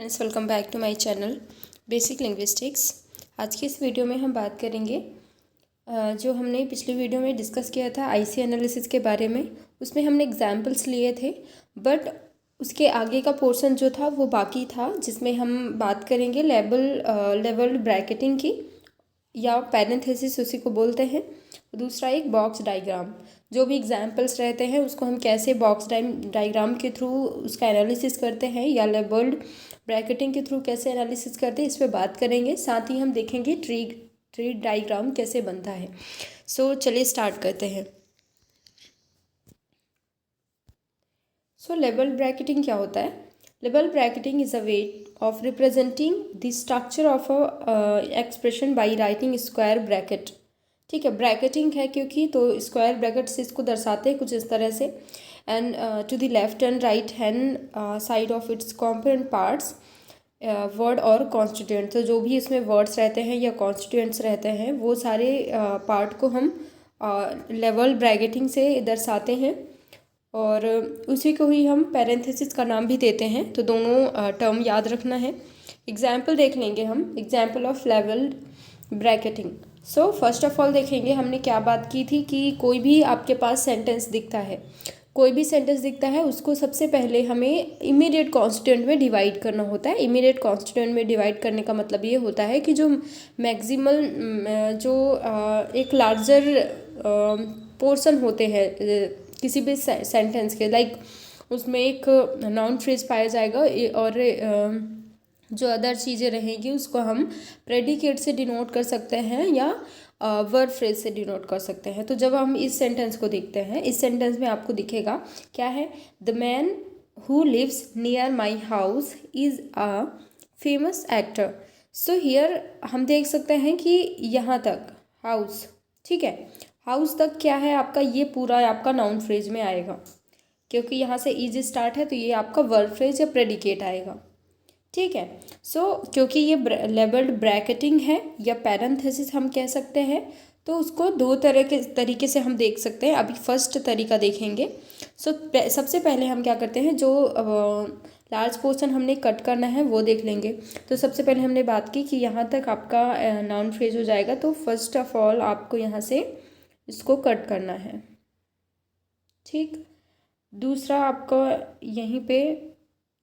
Friends, welcome back to my channel basic linguistics. आज की इस वीडियो में हम बात करेंगे जो हमने पिछली वीडियो में डिस्कस किया था आईसी एनालिसिस के बारे में। उसमें हमने एग्जाम्पल्स लिए थे, बट उसके आगे का पोर्शन जो था वो बाकी था, जिसमें हम बात करेंगे लेवल्ड ब्रैकेटिंग की, या पैरेंथेसिस उसी को बोलते हैं। दूसरा एक बॉक्स डायग्राम, जो भी एग्जाम्पल्स रहते हैं उसको हम कैसे बॉक्स डायग्राम के थ्रू उसका एनालिसिस करते हैं, या लेबल्ड ब्रैकेटिंग के थ्रू कैसे एनालिसिस करते हैं, इस पर बात करेंगे। साथ ही हम देखेंगे ट्री डायग्राम कैसे बनता है। सो चलिए स्टार्ट करते हैं। सो लेबल्ड ब्रैकेटिंग क्या होता है? Labelled bracketing is a way of representing the structure of a expression by writing square bracket। ठीक है, ब्रैकेटिंग है क्योंकि, तो स्क्वायर ब्रैकेट से इसको दर्शाते हैं कुछ इस तरह से। And to the left and right hand side of its component parts word और कॉन्स्टिट्यूएंट। तो जो भी इसमें वर्ड्स रहते हैं या कॉन्स्टिट्यूएंट्स रहते हैं वो सारे पार्ट को हम लेवल ब्रैकेटिंग से दर्शाते हैं, और उसी को ही हम पैरेंथेसिस का नाम भी देते हैं। तो दोनों टर्म याद रखना है। एग्जाम्पल देख लेंगे हम, example of labelled bracketing. So first of all देखेंगे हमने क्या बात की थी कि कोई भी आपके पास सेंटेंस दिखता है, कोई भी सेंटेंस दिखता है उसको सबसे पहले हमें इमीडिएट कॉन्स्टिट्यूएंट में डिवाइड करना होता है। इमीडिएट कॉन्स्टिट्यूएंट में डिवाइड करने का मतलब ये होता है कि जो मैक्सिमल जो एक लार्जर पोर्शन होते हैं किसी भी सेंटेंस के, लाइक उसमें एक नाउन फ्रेज पाया जाएगा और जो अदर चीज़ें रहेंगी उसको हम प्रेडिकेट से डिनोट कर सकते हैं या वर्ब फ्रेज से डिनोट कर सकते हैं। तो जब हम इस सेंटेंस को देखते हैं, इस सेंटेंस में आपको दिखेगा क्या है, the man who lives near my house is a famous actor. So here हम देख सकते हैं कि यहाँ तक हाउस, ठीक है, हाउस तक क्या है आपका, ये पूरा आपका नाउन फ्रेज में आएगा, क्योंकि यहाँ से इज स्टार्ट है तो ये आपका वर्ब फ्रेज या प्रेडिकेट आएगा। ठीक है। सो क्योंकि ये लेबल्ड ब्रैकेटिंग है या पैरेंथेसिस हम कह सकते हैं, तो उसको दो तरह के तरीके से हम देख सकते हैं। अभी फर्स्ट तरीका देखेंगे। सो सबसे पहले हम क्या करते हैं, जो लार्ज पोर्शन हमने कट करना है वो देख लेंगे। तो सबसे पहले हमने बात की कि यहाँ तक आपका नाउन फ्रेज हो जाएगा, तो फर्स्ट ऑफ ऑल आपको यहाँ से इसको कट करना है। ठीक, दूसरा आपका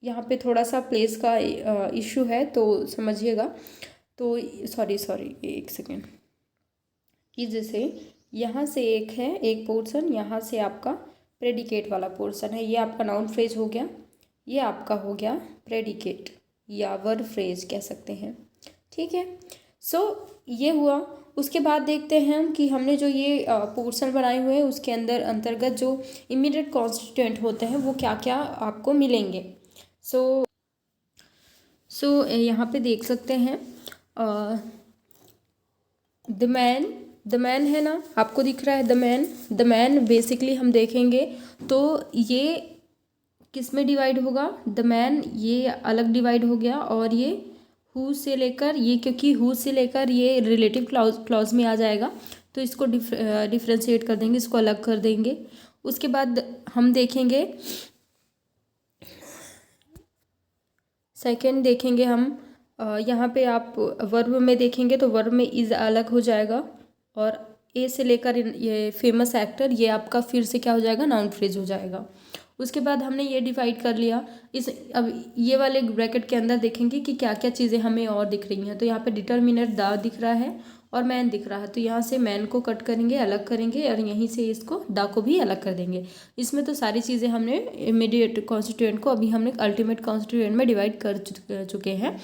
यहाँ पे थोड़ा सा प्लेस का इशू है तो समझिएगा। तो सॉरी एक सेकेंड, कि जैसे यहाँ से एक है, एक पोर्शन, यहाँ से आपका प्रेडिकेट वाला पोर्शन है, ये आपका नाउन फ्रेज हो गया, ये आपका हो गया प्रेडिकेट या वर्ब फ्रेज कह सकते हैं। ठीक है। सो ये हुआ। उसके बाद देखते हैं हम कि हमने जो ये पोर्शन बनाए हुए हैं उसके अंतर्गत जो इमीडिएट कॉन्स्टिट्यूएंट होते हैं वो क्या क्या आपको मिलेंगे। सो यहाँ पे देख सकते हैं द मैन है ना, आपको दिख रहा है द मैन बेसिकली हम देखेंगे तो ये किस में डिवाइड होगा, द मैन ये अलग डिवाइड हो गया, और ये हु से लेकर ये, क्योंकि हु से लेकर ये रिलेटिव क्लॉज में आ जाएगा तो इसको डिफ्रेंशिएट कर देंगे, इसको अलग कर देंगे। उसके बाद हम देखेंगे सेकंड देखेंगे हम, यहाँ पे आप वर्ब में देखेंगे तो वर्ब में इज़ अलग हो जाएगा, और ए से लेकर ये फेमस एक्टर ये आपका फिर से क्या हो जाएगा, नाउन फ्रेज हो जाएगा। उसके बाद हमने ये डिवाइड कर लिया। अब ये वाले ब्रैकेट के अंदर देखेंगे कि क्या क्या चीज़ें हमें और दिख रही हैं। तो यहाँ पे डिटर्मिनर द दिख रहा है और मैन दिख रहा है, तो यहाँ से मैन को कट करेंगे, अलग करेंगे, और यहीं से इसको द को भी अलग कर देंगे। इसमें तो सारी चीज़ें हमने इमीडिएट कॉन्स्टिट्यूएंट को अभी हमने अल्टीमेट कॉन्स्टिट्यूएंट में डिवाइड कर चुके हैं।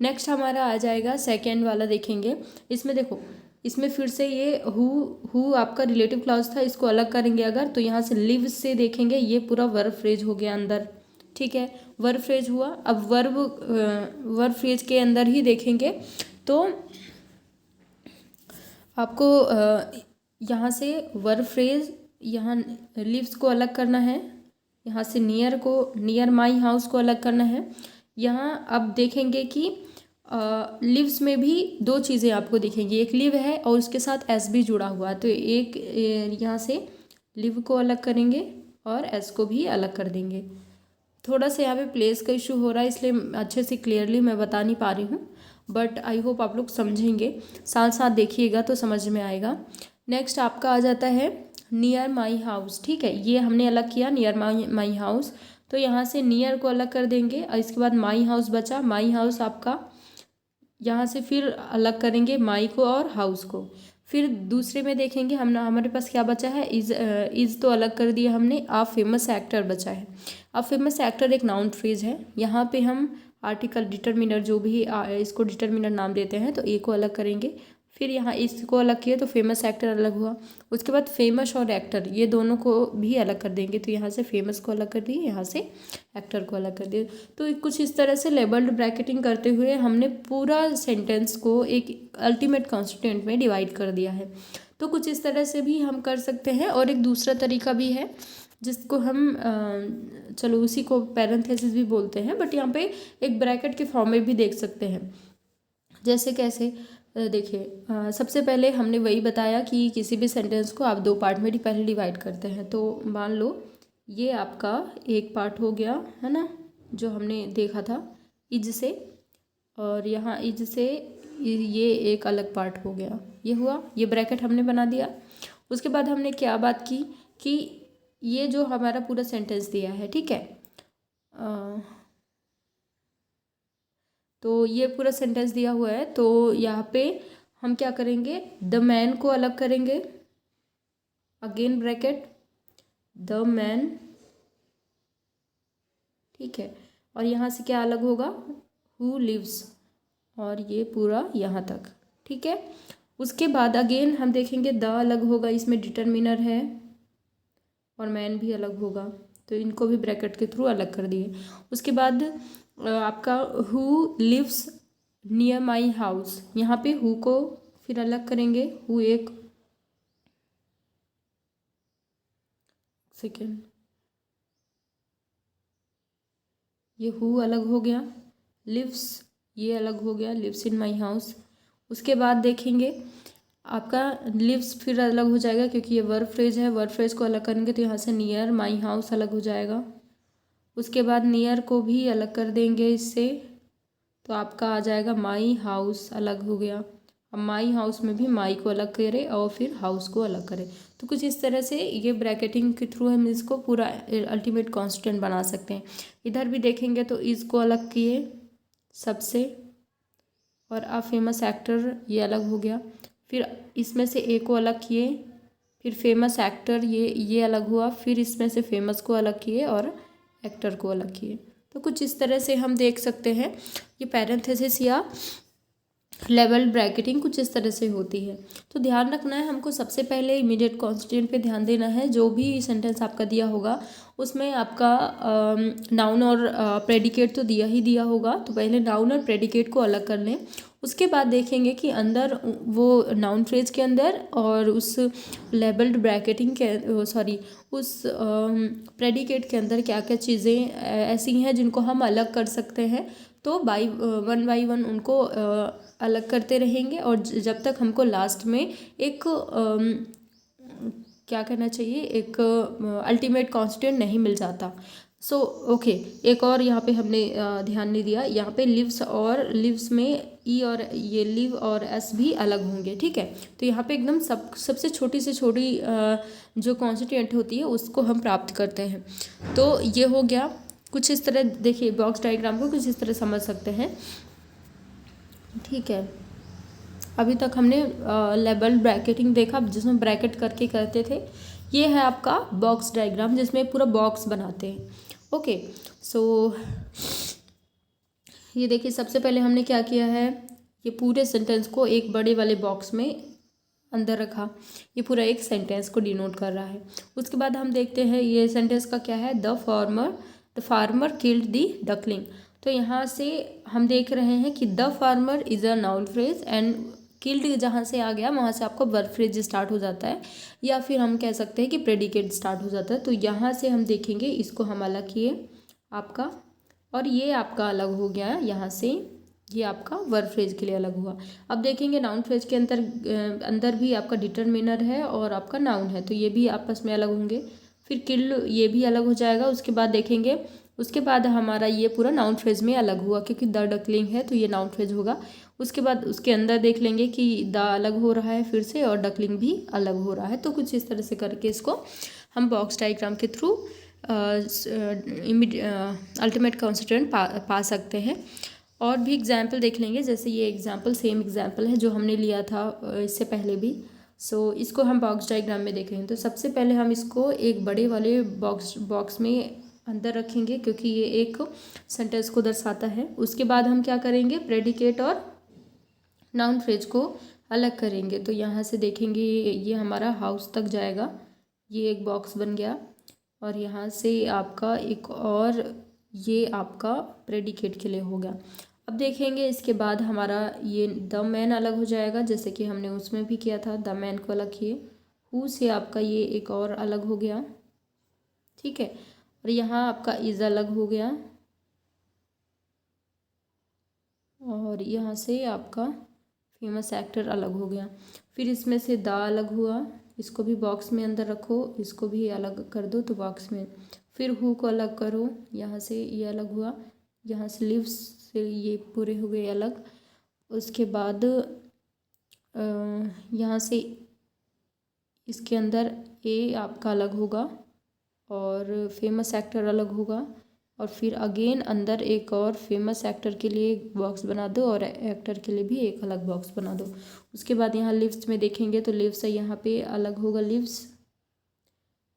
नेक्स्ट हमारा आ जाएगा सेकेंड वाला, देखेंगे इसमें देखो, इसमें फिर से ये हु आपका रिलेटिव क्लॉज था, इसको अलग करेंगे अगर, तो यहाँ से लिव से देखेंगे ये पूरा वर्ब फ्रेज हो गया अंदर। ठीक है, वर्ब फ्रेज हुआ। अब वर्ब फ्रेज के अंदर ही देखेंगे तो आपको यहाँ से वर्ब फ्रेज, यहाँ लिव्स को अलग करना है, यहाँ से नियर माई हाउस को अलग करना है। यहाँ अब देखेंगे कि लिव्स में भी दो चीज़ें आपको दिखेंगी, एक लिव है और उसके साथ एस भी जुड़ा हुआ है, तो एक यहाँ से लिव को अलग करेंगे और एस को भी अलग कर देंगे। थोड़ा सा यहाँ पे प्लेस का इशू हो रहा है, इसलिए अच्छे से क्लियरली मैं बता नहीं पा रही हूँ, बट आई होप आप लोग समझेंगे, साथ साथ देखिएगा तो समझ में आएगा। नेक्स्ट आपका आ जाता है नियर माई हाउस। ठीक है, ये हमने अलग किया नियर माई हाउस, तो यहाँ से नियर को अलग कर देंगे और इसके बाद माई हाउस बचा। माई हाउस आपका यहाँ से फिर अलग करेंगे माई को और हाउस को। फिर दूसरे में देखेंगे हम हमारे पास क्या बचा है, इज़ तो अलग कर दिया हमने। आ फेमस एक्टर बचा है। अब फेमस एक्टर एक नाउन फ्रेज है, यहाँ पे हम आर्टिकल डिटरमिनर जो भी इसको डिटरमिनर नाम देते हैं, तो ए को अलग करेंगे। फिर यहाँ इसको अलग किया तो फेमस एक्टर अलग हुआ। उसके बाद फेमस और एक्टर ये दोनों को भी अलग कर देंगे, तो यहाँ से फेमस को अलग कर दिए, यहाँ से एक्टर को अलग कर दिए। तो कुछ इस तरह से लेबल्ड ब्रैकेटिंग करते हुए हमने पूरा सेंटेंस को एक अल्टीमेट कॉन्स्टिट्यूएंट में डिवाइड कर दिया है। तो कुछ इस तरह से भी हम कर सकते हैं। और एक दूसरा तरीका भी है जिसको हम चलो उसी को पैरेंथेसिस भी बोलते हैं, बट यहाँ पे एक ब्रैकेट के फॉर्म में भी देख सकते हैं। जैसे कैसे, देखिए सबसे पहले हमने वही बताया कि किसी भी सेंटेंस को आप दो पार्ट में पहले डिवाइड करते हैं। तो मान लो ये आपका एक पार्ट हो गया है ना, जो हमने देखा था इज से, और यहाँ इज से ये एक अलग पार्ट हो गया, ये हुआ, ये ब्रैकेट हमने बना दिया। उसके बाद हमने क्या बात की कि ये जो हमारा पूरा सेंटेंस दिया है, ठीक है, तो ये पूरा सेंटेंस दिया हुआ है, तो यहाँ पे हम क्या करेंगे, द मैन को अलग करेंगे, अगेन ब्रैकेट द मैन, ठीक है, और यहाँ से क्या अलग होगा, हु लिव्स, और ये पूरा यहाँ तक, ठीक है। उसके बाद अगेन हम देखेंगे द अलग होगा, इसमें डिटरमिनर है, और मैन भी अलग होगा, तो इनको भी ब्रैकेट के थ्रू अलग कर दिए। उसके बाद आपका who lives near my house, यहाँ पे हु को फिर अलग करेंगे, हु एक सेकेंड, ये हु अलग हो गया, लिव्स ये अलग हो गया, लिव्स इन माई हाउस। उसके बाद देखेंगे आपका लिव्स फिर अलग हो जाएगा, क्योंकि ये वर्ब फ्रेज है, वर्ब फ्रेज को अलग करेंगे तो यहाँ से नियर माई हाउस अलग हो जाएगा। उसके बाद नियर को भी अलग कर देंगे इससे, तो आपका आ जाएगा माई हाउस अलग हो गया। अब माई हाउस में भी माई को अलग करें और फिर हाउस को अलग करें। तो कुछ इस तरह से ये ब्रैकेटिंग के थ्रू हम इसको पूरा अल्टीमेट कांस्टेंट बना सकते हैं। इधर भी देखेंगे तो इसको अलग किए सबसे, और अब फेमस एक्टर ये अलग हो गया। फिर इसमें से ए को अलग किए, फिर फेमस एक्टर ये अलग हुआ, फिर इसमें से फेमस को अलग किए और एक्टर को अलग किए। तो कुछ इस तरह से हम देख सकते हैं ये पैरेंथेसिस या लेवल ब्रैकेटिंग कुछ इस तरह से होती है। तो ध्यान रखना है हमको, सबसे पहले इमीडिएट कॉन्स्टिट्यूएंट पे ध्यान देना है। जो भी सेंटेंस आपका दिया होगा उसमें आपका नाउन और प्रेडिकेट तो दिया होगा, तो पहले नाउन और प्रेडिकेट को अलग कर लें। उसके बाद देखेंगे कि अंदर वो नाउन फ्रेज के अंदर और उस लेबल्ड ब्रैकेटिंग के उस प्रेडिकेट के अंदर क्या क्या चीज़ें ऐसी हैं जिनको हम अलग कर सकते हैं। तो बाई वन उनको अलग करते रहेंगे, और जब तक हमको लास्ट में एक क्या कहना चाहिए, एक अल्टीमेट कांस्टेंट नहीं मिल जाता। सो ओके, एक और यहाँ पे हमने ध्यान नहीं दिया, यहाँ पे लिव्स और लिव्स में ई और ये लिव और एस भी अलग होंगे, ठीक है। तो यहाँ पे एकदम सबसे छोटी से छोटी जो कॉन्स्टिट्यूएंट होती है उसको हम प्राप्त करते हैं। तो ये हो गया कुछ इस तरह। देखिए बॉक्स डायग्राम को कुछ इस तरह समझ सकते हैं, ठीक है। अभी तक हमने लेबल ब्रैकेटिंग देखा जिसमें ब्रैकेट करके करते थे। ये है आपका बॉक्स डायग्राम जिसमें पूरा बॉक्स बनाते हैं। ओके, सो ये देखिए सबसे पहले हमने क्या किया है, ये पूरे सेंटेंस को एक बड़े वाले बॉक्स में अंदर रखा। ये पूरा एक सेंटेंस को डिनोट कर रहा है। उसके बाद हम देखते हैं ये सेंटेंस का क्या है, the farmer killed the duckling. तो यहाँ से हम देख रहे हैं कि the farmer is a noun phrase and killed जहाँ से आ गया वहाँ से आपका वर्ब फ्रेज स्टार्ट हो जाता है, या फिर हम कह सकते हैं कि प्रेडिकेट स्टार्ट हो जाता है। तो यहाँ से हम देखेंगे इसको हम अलग किए आपका, और ये आपका अलग हो गया यहाँ से, ये आपका वर्ब फ्रेज के लिए अलग हुआ। अब देखेंगे नाउन फ्रेज के अंदर भी आपका डिटरमिनर है और आपका नाउन है, तो ये भी आपस में अलग होंगे। फिर किल ये भी अलग हो जाएगा। उसके बाद देखेंगे उसके बाद हमारा ये पूरा नाउन फ्रेज में अलग हुआ, क्योंकि द डकलिंग है तो ये नाउन फ्रेज होगा। उसके बाद उसके अंदर देख लेंगे कि द अलग हो रहा है फिर से, और डकलिंग भी अलग हो रहा है। तो कुछ इस तरह से करके इसको हम बॉक्स डायग्राम के थ्रू अल्टीमेट कॉन्स्टिट्यूएंट पा सकते हैं। और भी एग्जाम्पल देख लेंगे, जैसे ये एग्जाम्पल सेम एग्जाम्पल है जो हमने लिया था इससे पहले भी। इसको हम बॉक्स डायग्राम में देखेंगे। तो सबसे पहले हम इसको एक बड़े वाले बॉक्स में अंदर रखेंगे, क्योंकि ये एक सेंटेंस को दर्शाता है। उसके बाद हम क्या करेंगे, प्रेडिकेट और नाउन फ्रेज को अलग करेंगे। तो यहाँ से देखेंगे ये हमारा हाउस तक जाएगा, ये एक बॉक्स बन गया। और यहाँ से आपका एक और ये आपका प्रेडिकेट के लिए हो गया। अब देखेंगे इसके बाद हमारा ये द मैन अलग हो जाएगा, जैसे कि हमने उसमें भी किया था, द मैन को अलग किए। हु से आपका ये एक और अलग हो गया, ठीक है। और यहाँ आपका इज़ अलग हो गया, और यहाँ से आपका फेमस एक्टर अलग हो गया। फिर इसमें से द अलग हुआ, इसको भी बॉक्स में अंदर रखो, इसको भी अलग कर दो तो बॉक्स में। फिर हु को अलग करो, यहाँ से ये अलग हुआ, यहाँ से लिव्स से ये पूरे हो गए अलग। उसके बाद यहाँ से इसके अंदर ए आपका अलग होगा, और फेमस एक्टर अलग होगा। और फिर अगेन अंदर एक और फेमस एक्टर के लिए एक बॉक्स बना दो, और एक्टर के लिए भी एक अलग बॉक्स बना दो। उसके बाद यहाँ लिव्स में देखेंगे तो लिव्स है, यहाँ पे अलग होगा लिव्स,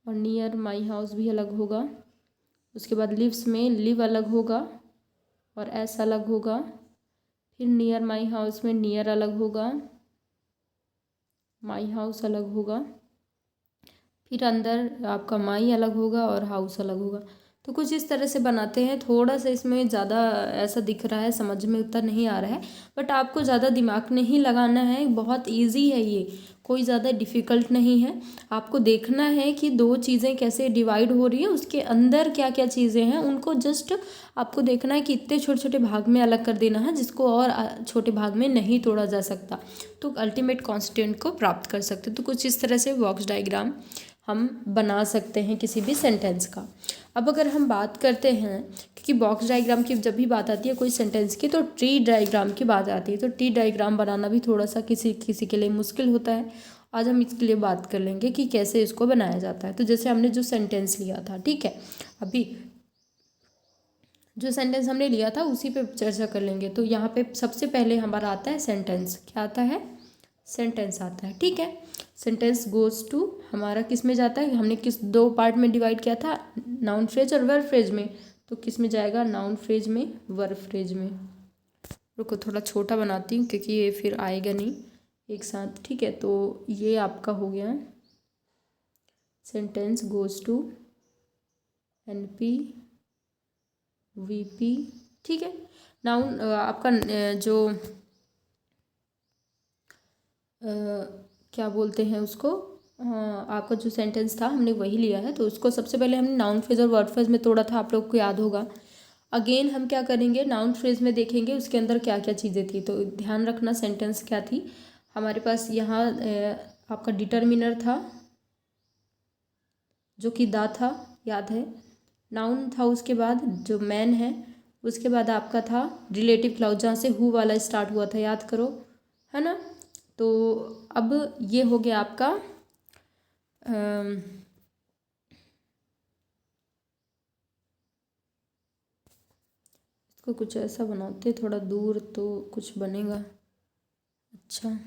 और नियर माई हाउस भी अलग होगा। उसके बाद लिव्स में लिव अलग होगा और एस अलग होगा। फिर नियर माई हाउस में नियर अलग होगा, माई हाउस अलग होगा। फिर अंदर आपका माई अलग होगा और हाउस अलग होगा। तो कुछ इस तरह से बनाते हैं। थोड़ा सा इसमें ज़्यादा ऐसा दिख रहा है, समझ में उतना नहीं आ रहा है, बट आपको ज़्यादा दिमाग नहीं लगाना है, बहुत इजी है ये, कोई ज़्यादा डिफ़िकल्ट नहीं है। आपको देखना है कि दो चीज़ें कैसे डिवाइड हो रही है, उसके अंदर क्या क्या चीज़ें हैं, उनको जस्ट आपको देखना है कि इतने छोटे छोटे भाग में अलग कर देना है, जिसको और छोटे भाग में नहीं तोड़ा जा सकता, तो अल्टीमेट कॉन्स्टिट्यूएंट को प्राप्त कर सकते। तो कुछ इस तरह से बॉक्स डायग्राम हम बना सकते हैं किसी भी सेंटेंस का। अब अगर हम बात करते हैं, क्योंकि बॉक्स डायग्राम की जब भी बात आती है कोई सेंटेंस की, तो ट्री डायग्राम की बात आती है। तो ट्री डायग्राम बनाना भी थोड़ा सा किसी के लिए मुश्किल होता है। आज हम इसके लिए बात कर लेंगे कि कैसे इसको बनाया जाता है। तो जैसे हमने जो सेंटेंस लिया था, ठीक है, अभी जो सेंटेंस हमने लिया था उसी पे चर्चा कर लेंगे। तो यहाँ पे सबसे पहले हमारा आता है सेंटेंस। क्या आता है? सेंटेंस आता है, ठीक है। सेंटेंस गोज़ टू हमारा किस में जाता है, हमने किस दो पार्ट में डिवाइड किया था, नाउन फ्रेज और वर्ब फ्रेज में। तो किस में जाएगा? नाउन फ्रेज में, वर्ब फ्रेज में। रुको थोड़ा छोटा बनाती हूँ क्योंकि ये फिर आएगा नहीं एक साथ, ठीक है। तो ये आपका हो गया sentence goes to NP VP, ठीक है। नाउन आपका जो क्या बोलते हैं उसको, आपका जो सेंटेंस था हमने वही लिया है। तो उसको सबसे पहले हमने नाउन फ्रेज और वर्ब फ्रेज में तोड़ा था, आप लोग को याद होगा। अगेन हम क्या करेंगे, नाउन फ्रेज में देखेंगे उसके अंदर क्या क्या चीज़ें थी। तो ध्यान रखना सेंटेंस क्या थी हमारे पास। यहाँ आपका डिटर्मिनर था जो कि दा था, याद है। नाउन था, उसके बाद जो मैन है, उसके बाद आपका था रिलेटिव क्लाउज जहाँ से हु वाला स्टार्ट हुआ था, याद करो, है ना। तो अब ये हो गया आपका इसको कुछ ऐसा बनाते थोड़ा दूर तो कुछ बनेगा अच्छा।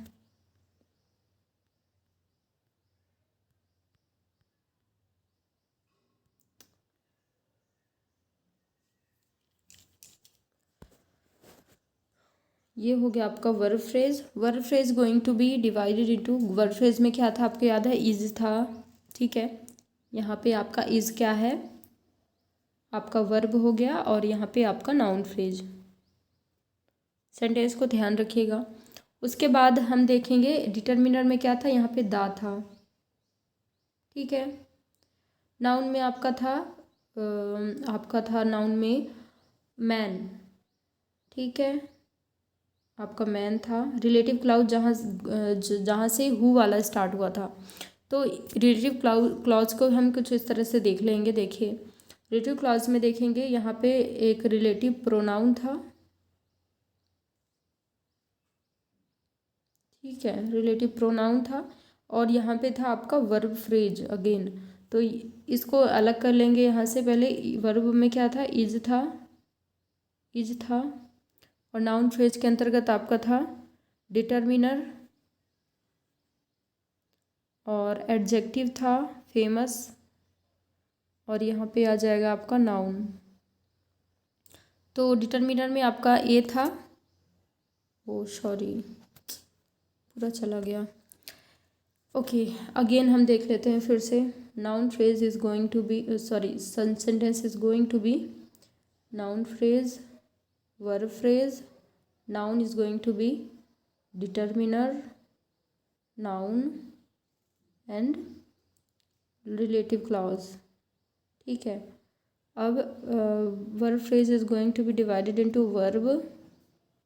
ये हो गया आपका verb phrase. Verb phrase going to be divided into, verb phrase में क्या था आपको याद है? इज था, ठीक है। यहाँ पे आपका इज क्या है? आपका वर्ब हो गया, और यहाँ पे आपका नाउन फ्रेज। सेंटेंस को ध्यान रखिएगा। उसके बाद हम देखेंगे डिटर्मिनर में क्या था, यहाँ पे दा था, ठीक है। नाउन में आपका था नाउन में मैन, ठीक है, आपका मैन था। रिलेटिव क्लाउज जहाँ से हु वाला स्टार्ट हुआ था। तो रिलेटिव क्लाउज को हम कुछ इस तरह से देख लेंगे। देखिए रिलेटिव क्लॉज में देखेंगे यहाँ पे एक रिलेटिव प्रोनाउन था, ठीक है, रिलेटिव प्रोनाउन था, और यहाँ पे था आपका वर्ब फ्रेज अगेन। तो इसको अलग कर लेंगे यहाँ से। पहले वर्ब में क्या था, इज था, और नाउन फ्रेज के अंतर्गत आपका था डिटर्मिनर, और एडजेक्टिव था फेमस, और यहाँ पे आ जाएगा आपका नाउन। तो डिटर्मिनर में आपका ए था, ओ सॉरी पूरा चला गया, ओके अगेन हम देख लेते हैं फिर से। Noun phrase is going to be, sorry sentence is going to be noun phrase, verb phrase, noun is going to be determiner, noun and relative clause, ठीक है। अब verb phrase is going to be divided into verb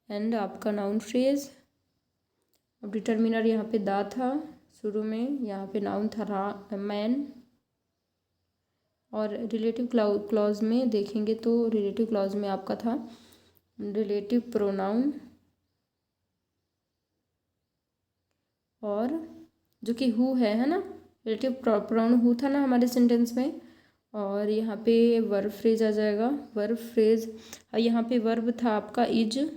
and आपका noun phrase. अब determiner यहाँ पे दा था शुरू में, यहाँ पे नाउन था मैन, और रिलेटिव क्लॉज में देखेंगे तो रिलेटिव क्लॉज में आपका था रिलेटिव प्रोनाउन, और जो कि हु है ना, रिलेटिव प्रोनाउन हु था ना हमारे सेंटेंस में। और यहाँ पे वर्ब फ्रेज आ जाएगा, वर्ब फ्रेज, यहाँ पे वर्ब था आपका इज,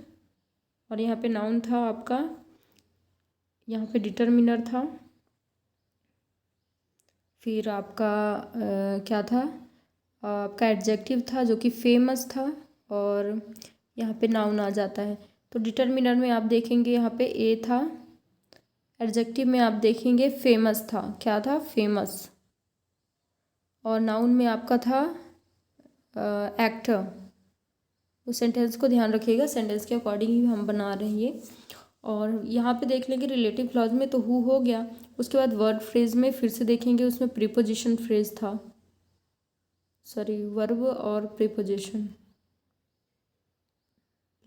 और यहाँ पे नाउन था आपका, यहाँ पे डिटर्मिनर था, फिर आपका क्या था, आपका एडजेक्टिव था जो कि फेमस था, और यहाँ पे नाउन आ जाता है। तो डिटर्मिनर में आप देखेंगे यहाँ पे ए था, एडजेक्टिव में आप देखेंगे फेमस था, क्या था, फेमस, और नाउन में आपका था एक्टर। तो सेंटेंस को ध्यान रखिएगा, सेंटेंस के अकॉर्डिंग ही हम बना रहे हैं ये। और यहाँ पे देख लेंगे रिलेटिव क्लॉज में तो हु हो गया, उसके बाद वर्ब फ्रेज में फिर से देखेंगे, उसमें प्रीपोजिशन फ्रेज था, सॉरी वर्ब और प्रीपोजिशन,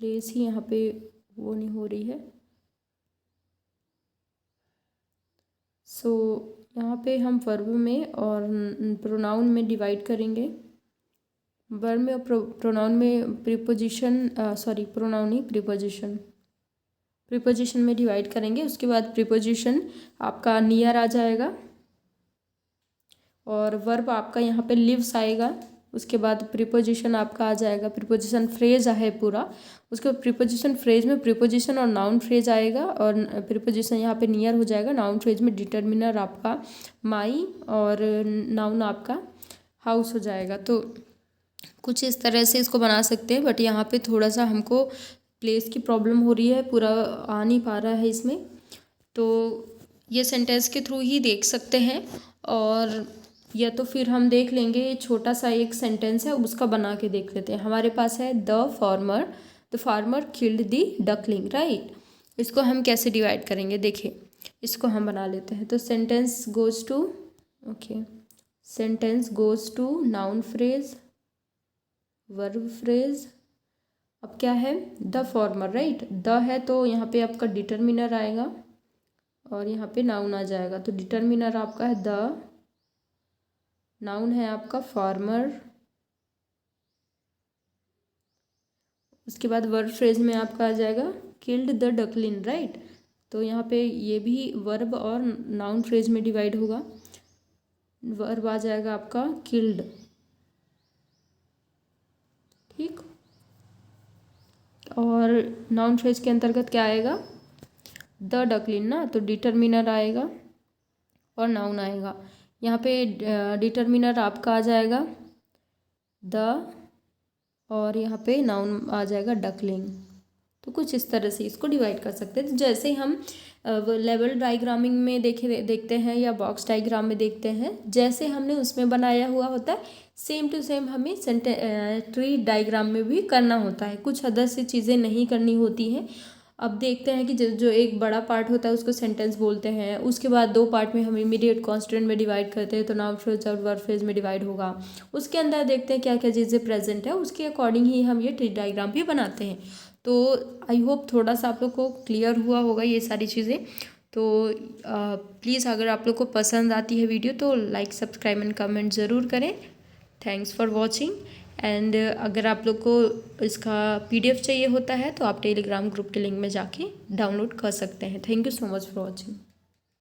प्लेस ही यहाँ पे वो नहीं हो रही है। सो यहाँ पे हम वर्ब में और प्रोनाउन में डिवाइड करेंगे। वर्ब में और प्रोनाउन में प्रीपोजिशन, सॉरी प्रोनाउन ही प्रीपोजिशन में डिवाइड करेंगे। उसके बाद प्रीपोजिशन आपका नियर आ जाएगा, और वर्ब आपका यहाँ पे लिव्स आएगा। उसके बाद प्रीपोजिशन आपका आ जाएगा, प्रीपोजिशन फ्रेज है पूरा, उसके बाद प्रीपोजिशन फ्रेज में प्रीपोजिशन और नाउन फ्रेज आएगा, और प्रीपोजिशन यहाँ पे नियर हो जाएगा। नाउन फ्रेज में डिटर्मिनर आपका माई, और नाउन आपका हाउस हो जाएगा। तो कुछ इस तरह से इसको बना सकते हैं, बट यहाँ पे थोड़ा सा हमको प्लेस की प्रॉब्लम हो रही है, पूरा आ नहीं पा रहा है इसमें, तो ये सेंटेंस के थ्रू ही देख सकते हैं। और या तो फिर हम देख लेंगे छोटा सा एक सेंटेंस है, उसका बना के देख लेते हैं। हमारे पास है the farmer killed the duckling, right. इसको हम कैसे डिवाइड करेंगे, देखिए इसको हम बना लेते हैं। तो sentence goes to, okay, sentence goes to noun phrase, verb phrase. अब क्या है, द फार्मर, राइट, द है तो यहाँ पे आपका डिटर्मिनर आएगा, और यहाँ पे नाउन आ जाएगा। तो डिटर्मिनर आपका है द, नाउन है आपका फार्मर, उसके बाद वर्ब फ्रेज में आपका आ जाएगा किल्ड द डकलिन, राइट। तो यहाँ पे ये भी वर्ब और नाउन फ्रेज में डिवाइड होगा। वर्ब आ जाएगा आपका किल्ड, ठीक, और नाउन फ्रेज के अंतर्गत क्या आएगा, द डकलिन ना, तो डिटर्मिनर आएगा और नाउन आएगा। यहाँ पे डिटर्मिनर आपका आ जाएगा द, और यहाँ पे नाउन आ जाएगा डकलिंग। तो कुछ इस तरह से इसको डिवाइड कर सकते हैं। तो जैसे हम लेवल डायग्रामिंग में देखते हैं या बॉक्स डायग्राम में देखते हैं, जैसे हमने उसमें बनाया हुआ होता है, सेम टू सेम हमें ट्री डायग्राम में भी करना होता है। कुछ अदर से चीज़ें नहीं करनी होती हैं। अब देखते हैं कि जो एक बड़ा पार्ट होता है उसको सेंटेंस बोलते हैं, उसके बाद दो पार्ट में हम इमीडिएट कॉन्स्टेंट में डिवाइड करते हैं, तो नाउन फ्रेज और वर्ब फ्रेज में डिवाइड होगा। उसके अंदर देखते हैं क्या क्या चीज़ें प्रेजेंट है, उसके अकॉर्डिंग ही हम ये ट्री डायग्राम भी बनाते हैं। तो आई होप थोड़ा सा आप लोग को क्लियर हुआ होगा ये सारी चीज़ें। तो प्लीज़ अगर आप लोग को पसंद आती है वीडियो तो लाइक, सब्सक्राइब एंड कमेंट ज़रूर करें। Thanks for watching. एंड अगर आप लोग को इसका PDF चाहिए होता है तो आप टेलीग्राम ग्रुप के लिंक में जाके डाउनलोड कर सकते हैं। Thank you so much for watching.